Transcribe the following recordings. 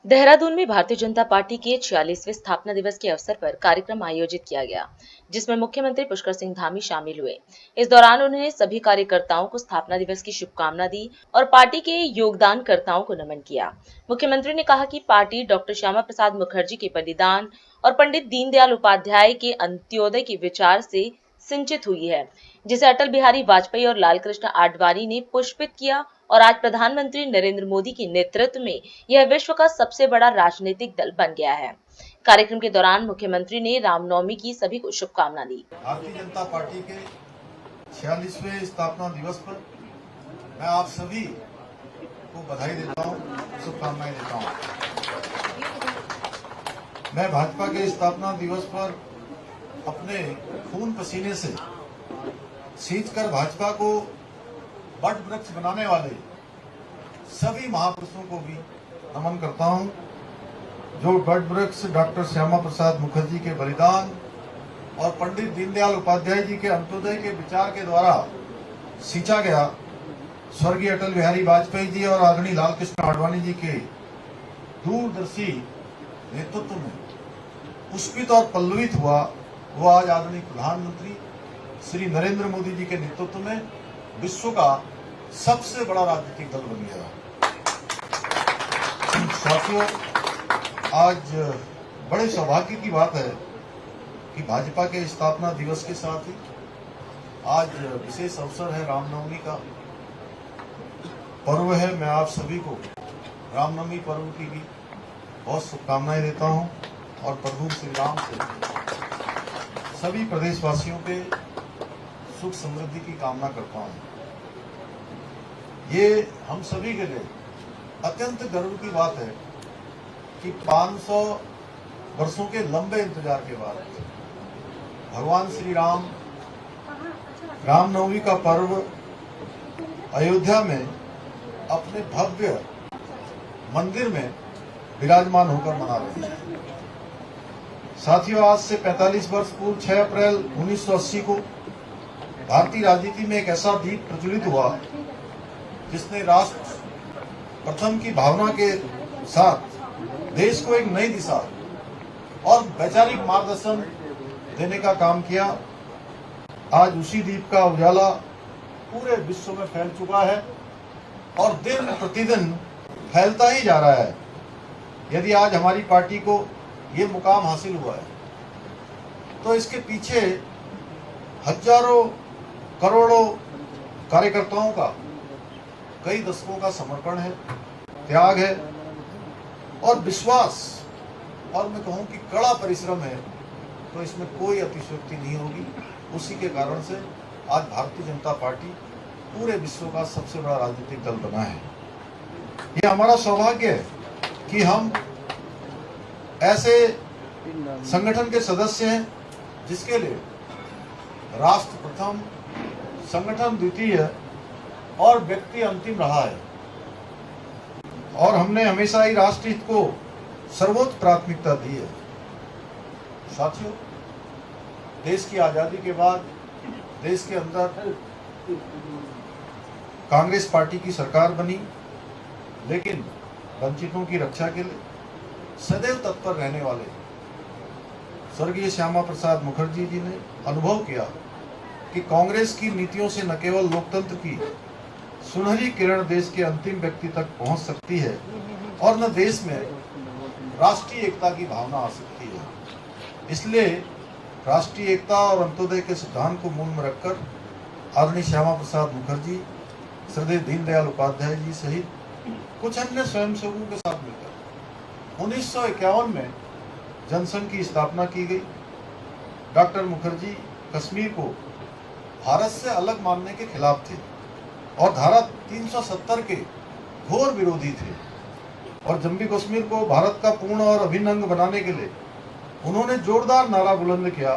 देहरादून में भारतीय जनता पार्टी के 46वें स्थापना दिवस के अवसर पर कार्यक्रम आयोजित किया गया, जिसमें मुख्यमंत्री पुष्कर सिंह धामी शामिल हुए। इस दौरान उन्होंने सभी कार्यकर्ताओं को स्थापना दिवस की शुभकामना दी और पार्टी के योगदानकर्ताओं को नमन किया। मुख्यमंत्री ने कहा कि पार्टी डॉक्टर श्यामा प्रसाद मुखर्जी के बलिदान और पंडित दीनदयाल उपाध्याय के अंत्योदय के विचार से सिंचित हुई है, जिसे अटल बिहारी वाजपेयी और लालकृष्ण आडवाणी ने पुष्पित किया और आज प्रधानमंत्री नरेंद्र मोदी के नेतृत्व में यह विश्व का सबसे बड़ा राजनीतिक दल बन गया है। कार्यक्रम के दौरान मुख्यमंत्री ने रामनवमी की सभी को शुभकामना दी। भारतीय जनता पार्टी के 46वें स्थापना दिवस पर मैं आप सभी को बधाई देता हूं, शुभकामनाएं देता हूं। मैं भाजपा के स्थापना दिवस पर अपने खून पसीने से सींचकर भाजपा को वट वृक्ष बनाने वाले सभी महापुरुषों को भी नमन करता हूं, जो वट वृक्ष डॉक्टर श्यामा प्रसाद मुखर्जी के बलिदान और पंडित दीनदयाल उपाध्याय जी के अंत्योदय के विचार के द्वारा सींचा गया। स्वर्गीय अटल बिहारी वाजपेयी जी और आदरणीय लालकृष्ण आडवाणी जी के दूरदर्शी नेतृत्व में पुष्पित और पल्लवित हुआ, वो आज आदरणीय प्रधानमंत्री श्री नरेंद्र मोदी जी के नेतृत्व में विश्व का सबसे बड़ा राजनीतिक दल बन गया। साथियों, आज बड़े सौभाग्य की बात है कि भाजपा के स्थापना दिवस के साथ ही आज विशेष अवसर है, रामनवमी का पर्व है। मैं आप सभी को रामनवमी पर्व की भी बहुत शुभकामनाएं देता हूं और प्रभु श्री राम से सभी प्रदेशवासियों के सुख समृद्धि की कामना करता हूं। ये हम सभी के लिए अत्यंत गर्व की बात है कि 500 वर्षों के लंबे इंतजार के बाद भगवान श्री राम रामनवमी का पर्व अयोध्या में अपने भव्य मंदिर में विराजमान होकर मना रहे हैं। साथियों, आज से 45 वर्ष पूर्व 6 अप्रैल 1980 को भारतीय राजनीति में एक ऐसा दीप प्रज्वलित हुआ जिसने राष्ट्र प्रथम की भावना के साथ देश को एक नई दिशा और वैचारिक मार्गदर्शन देने का काम किया। आज उसी दीप का उजाला पूरे विश्व में फैल चुका है और दिन प्रतिदिन फैलता ही जा रहा है। यदि आज हमारी पार्टी को ये मुकाम हासिल हुआ है तो इसके पीछे हजारों करोड़ों कार्यकर्ताओं का कई दशकों का समर्पण है, त्याग है और विश्वास, और मैं कहूं कि कड़ा परिश्रम है, तो इसमें कोई अतिशयोक्ति नहीं होगी। उसी के कारण से आज भारतीय जनता पार्टी पूरे विश्व का सबसे बड़ा राजनीतिक दल बना है। ये हमारा सौभाग्य है कि हम ऐसे संगठन के सदस्य हैं जिसके लिए राष्ट्र प्रथम, संगठन द्वितीय और व्यक्ति अंतिम रहा है, और हमने हमेशा ही राष्ट्र हित को सर्वोच्च प्राथमिकता दी है। साथियों, देश की आजादी के बाद देश के अंदर कांग्रेस पार्टी की सरकार बनी, लेकिन वंचितों की रक्षा के लिए सदैव तत्पर रहने वाले स्वर्गीय श्यामा प्रसाद मुखर्जी जी ने अनुभव किया कि कांग्रेस की नीतियों से न केवल लोकतंत्र की सुनहरी किरण देश के अंतिम व्यक्ति तक पहुंच सकती है और न देश में राष्ट्रीय एकता की भावना आ सकती है। इसलिए राष्ट्रीय एकता और अंत्योदय के सिद्धांत को मूल में रखकर आदरणीय श्यामा प्रसाद मुखर्जी, श्रद्धेय दीनदयाल उपाध्याय जी सहित कुछ अन्य स्वयंसेवकों के साथ मिलकर 1951 में जनसंघ की स्थापना की गई। डॉक्टर मुखर्जी कश्मीर को भारत से अलग मानने के खिलाफ थे और धारा 370 के घोर विरोधी थे, और जम्मू कश्मीर को भारत का पूर्ण और अभिन्न अंग बनाने के लिए उन्होंने जोरदार नारा बुलंद किया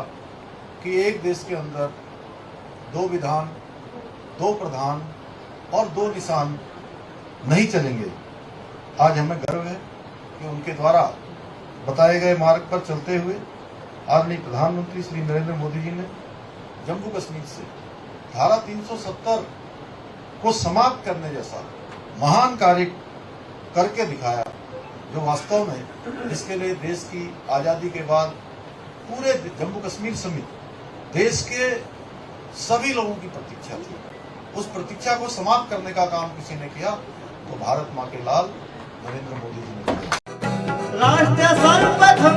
कि एक देश के अंदर 2 विधान, 2 प्रधान और 2 निशान नहीं चलेंगे। आज हमें गर्व है कि उनके द्वारा बताए गए मार्ग पर चलते हुए आदरणीय प्रधानमंत्री श्री नरेंद्र मोदी जी ने जम्मू कश्मीर से धारा 370 को समाप्त करने जैसा महान कार्य करके दिखाया, जो वास्तव में जिसके लिए देश की आजादी के बाद पूरे जम्मू कश्मीर समेत देश के सभी लोगों की प्रतीक्षा थी। उस प्रतीक्षा को समाप्त करने का काम किसी ने किया तो भारत माँ के लाल नरेंद्र मोदी जी ने किया। राष्ट्र सर्वप्रथम